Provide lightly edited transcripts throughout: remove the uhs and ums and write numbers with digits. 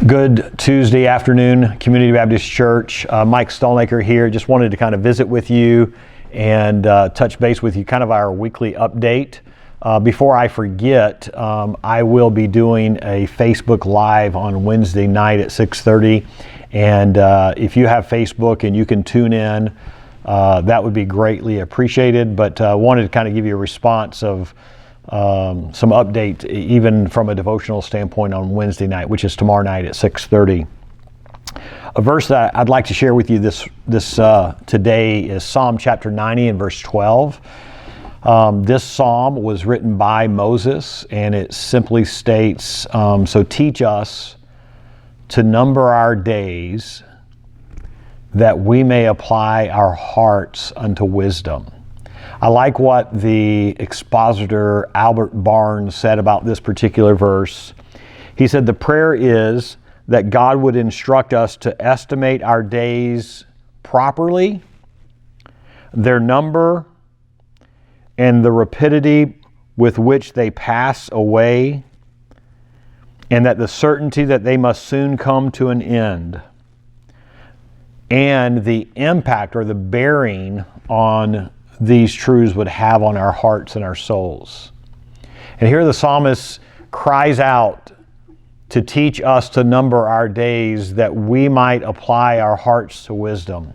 Good Tuesday afternoon, Community Baptist Church. Mike Stalnaker here. Just wanted to kind of visit with you and touch base with you, kind of our weekly update. Before I forget, I will be doing a Facebook Live on Wednesday night at 6:30. And if you have Facebook and you can tune in, that would be greatly appreciated. But wanted to kind of give you a response of some update, even from a devotional standpoint, on Wednesday night, which is tomorrow night at 6:30. A verse that I'd like to share with you this today is Psalm chapter 90 and verse 12. This psalm was written by Moses, and it simply states, "So teach us to number our days, that we may apply our hearts unto wisdom." I like what the expositor Albert Barnes said about this particular verse. He said, "The prayer is that God would instruct us to estimate our days properly, their number, and the rapidity with which they pass away, and that the certainty that they must soon come to an end, and the impact or the bearing on these truths would have on our hearts and our souls." And here the psalmist cries out to teach us to number our days, that we might apply our hearts to wisdom.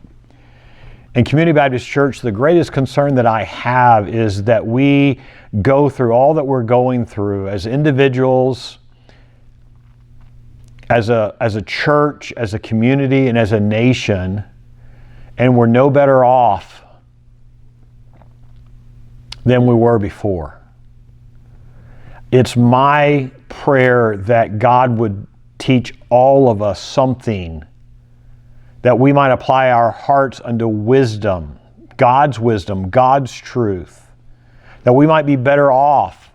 In Community Baptist Church, the greatest concern that I have is that we go through all that we're going through as individuals, as a church, as a community, and as a nation, and we're no better off than we were before. It's my prayer that God would teach all of us something, that we might apply our hearts unto wisdom, God's truth, that we might be better off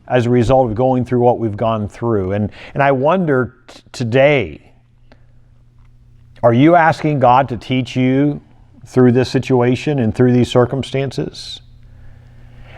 as a result of going through what we've gone through. And I wonder today, are you asking God to teach you through this situation and through these circumstances?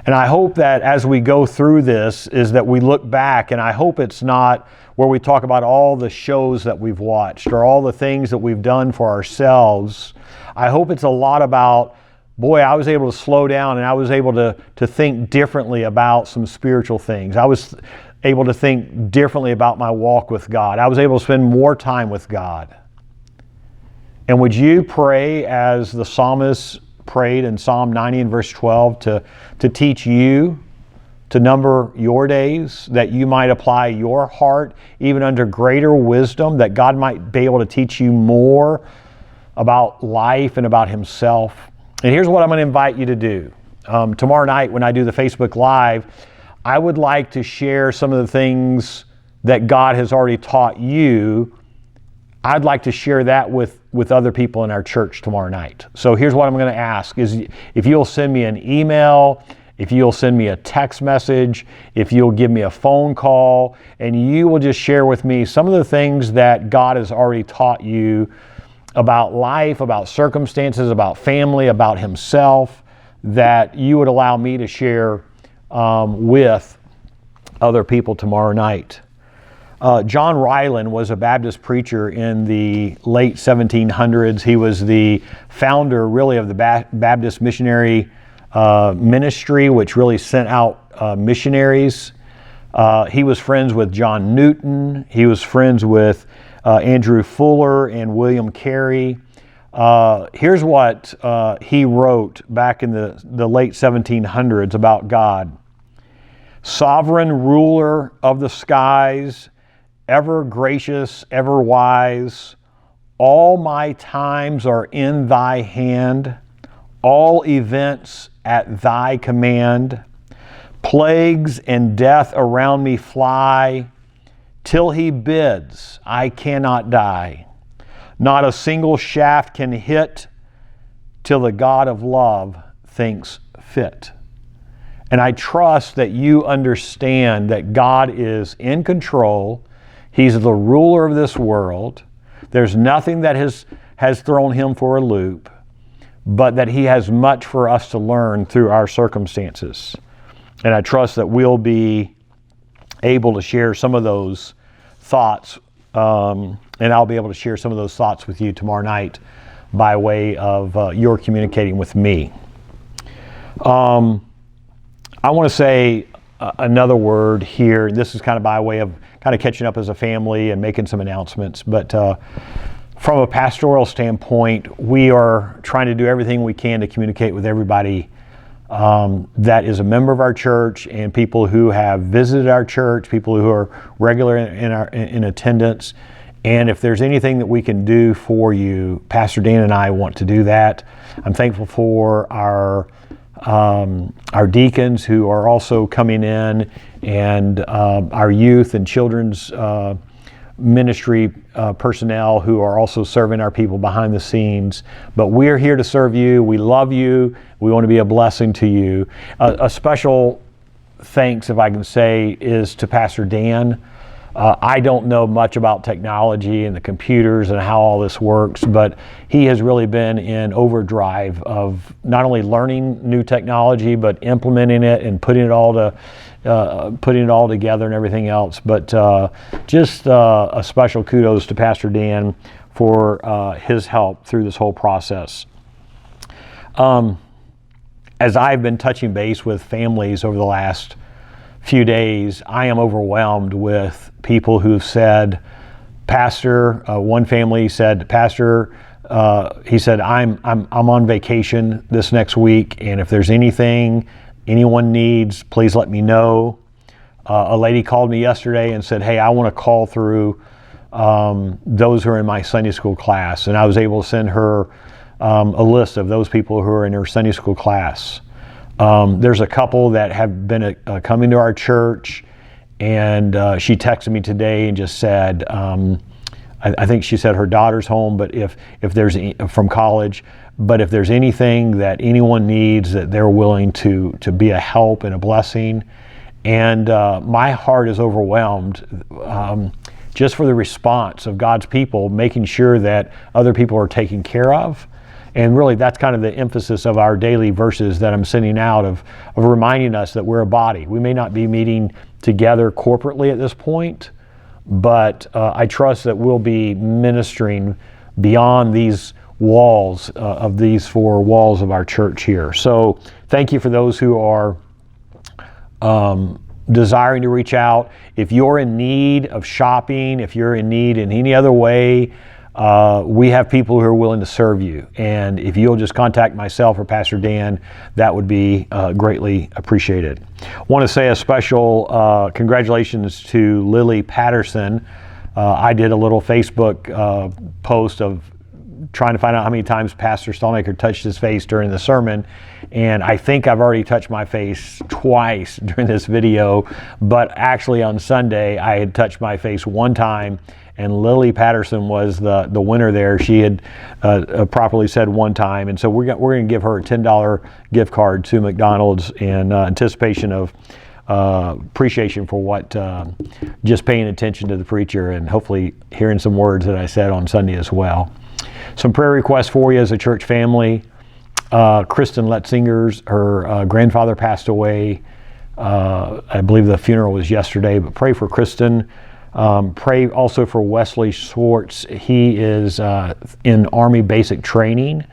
And I hope that as we go through this is that we look back, and I hope it's not where we talk about all the shows that we've watched or all the things that we've done for ourselves. I hope it's a lot about, boy, I was able to slow down and I was able to think differently about some spiritual things. I was able to think differently about my walk with God. I was able to spend more time with God. And would you pray as the psalmist prayed in Psalm 90 and verse 12 to teach you to number your days, that you might apply your heart even under greater wisdom, that God might be able to teach you more about life and about Himself. And here's what I'm going to invite you to do. Tomorrow night when I do the Facebook Live, I would like to share some of the things that God has already taught you. I'd like to share that with other people in our church tomorrow night. So here's what I'm going to ask is if you'll send me an email, if you'll send me a text message, if you'll give me a phone call, and you will just share with me some of the things that God has already taught you about life, about circumstances, about family, about Himself, that you would allow me to share with other people tomorrow night. John Ryland was a Baptist preacher in the late 1700s. He was the founder, really, of the Baptist missionary ministry, which really sent out missionaries. He was friends with John Newton. He was friends with Andrew Fuller and William Carey. Here's what he wrote back in the late 1700s about God. "Sovereign ruler of the skies, ever gracious, ever wise, all my times are in Thy hand, all events at Thy command. Plagues and death around me fly, till He bids, I cannot die. Not a single shaft can hit, till the God of love thinks fit." And I trust that you understand that God is in control. He's the ruler of this world. There's nothing that has thrown Him for a loop, but that He has much for us to learn through our circumstances. And I trust that we'll be able to share some of those thoughts and I'll be able to share some of those thoughts with you tomorrow night by way of your communicating with me. I want to say another word here. This is kind of by way of kind of catching up as a family and making some announcements. But from a pastoral standpoint, we are trying to do everything we can to communicate with everybody that is a member of our church and people who have visited our church, people who are regular in attendance. And if there's anything that we can do for you, Pastor Dan and I want to do that. I'm thankful for our deacons who are also coming in, and our youth and children's ministry personnel who are also serving our people behind the scenes. But we're here to serve you. We love you. We want to be a blessing to you. A special thanks, if I can say, is to Pastor Dan. I don't know much about technology and the computers and how all this works, but he has really been in overdrive of not only learning new technology, but implementing it and putting it all together and everything else. But just a special kudos to Pastor Dan for his help through this whole process. As I've been touching base with families over the last few days, I am overwhelmed with people who've said, Pastor, one family said, Pastor, he said, I'm on vacation this next week, and if there's anything anyone needs, please let me know. A lady called me yesterday and said, hey, I want to call through those who are in my Sunday school class, and I was able to send her a list of those people who are in her Sunday school class. There's a couple that have been coming to our church, and she texted me today and just said, I think she said her daughter's home, but if there's from college, but if there's anything that anyone needs, that they're willing to be a help and a blessing. And my heart is overwhelmed just for the response of God's people, making sure that other people are taken care of. And really, that's kind of the emphasis of our daily verses that I'm sending out of reminding us that we're a body. We may not be meeting together corporately at this point, but I trust that we'll be ministering beyond these walls of these four walls of our church here. So thank you for those who are desiring to reach out. If you're in need of shopping, if you're in need in any other way, we have people who are willing to serve you. And if you'll just contact myself or Pastor Dan, that would be greatly appreciated. I want to say a special congratulations to Lily Patterson. I did a little Facebook post of trying to find out how many times Pastor Stalnaker touched his face during the sermon. And I think I've already touched my face twice during this video, but actually on Sunday I had touched my face one time, and Lily Patterson was the winner there. She had properly said one time, and so we're going to give her a $10 gift card to McDonald's in anticipation of appreciation for what just paying attention to the preacher and hopefully hearing some words that I said on Sunday as well. Some prayer requests for you as a church family. Kristen Letzinger's, her grandfather passed away. I believe the funeral was yesterday, but pray for Kristen. Pray also for Wesley Schwartz. He is in Army basic training,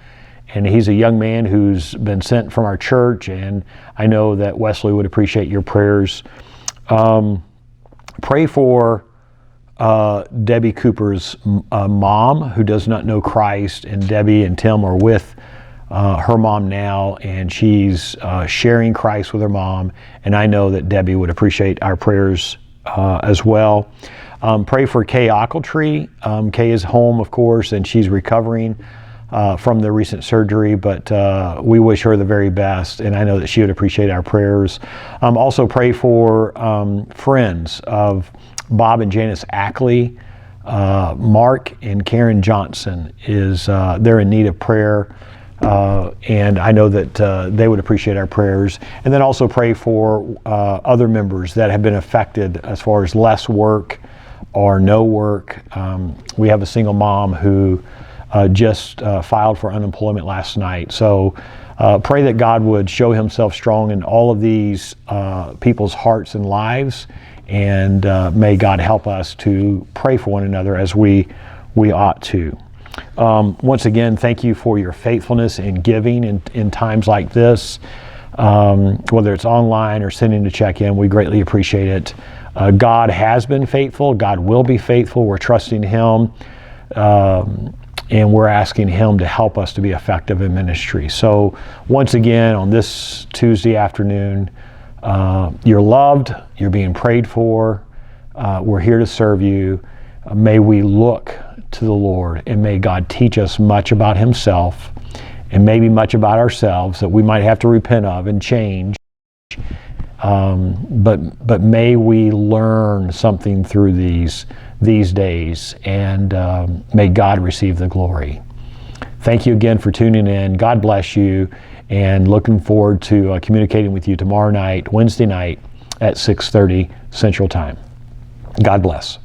and he's a young man who's been sent from our church, and I know that Wesley would appreciate your prayers. Pray for Debbie Cooper's mom, who does not know Christ, and Debbie and Tim are with her mom now, and she's sharing Christ with her mom, and I know that Debbie would appreciate our prayers as well. Pray for Kay Ochiltree. Kay is home, of course, and she's recovering from the recent surgery, but we wish her the very best, and I know that she would appreciate our prayers. Also pray for friends of Bob and Janice Ackley. Mark and Karen Johnson they're in need of prayer, and I know that they would appreciate our prayers. And then also pray for other members that have been affected as far as less work or no work. We have a single mom who just filed for unemployment last night. So pray that God would show himself strong in all of these people's hearts and lives, and may God help us to pray for one another as we We ought to. Once again, thank you for your faithfulness in giving in times like this. Whether it's online or sending a check in, we greatly appreciate it. God has been faithful. God will be faithful. We're trusting Him. And we're asking Him to help us to be effective in ministry. So once again, on this Tuesday afternoon, you're loved, you're being prayed for, we're here to serve you. May we look to the Lord, and may God teach us much about Himself and maybe much about ourselves that we might have to repent of and change. But may we learn something through these days, and may God receive the glory. Thank you again for tuning in. God bless you, and looking forward to communicating with you tomorrow night, Wednesday night at 6:30 Central Time. God bless.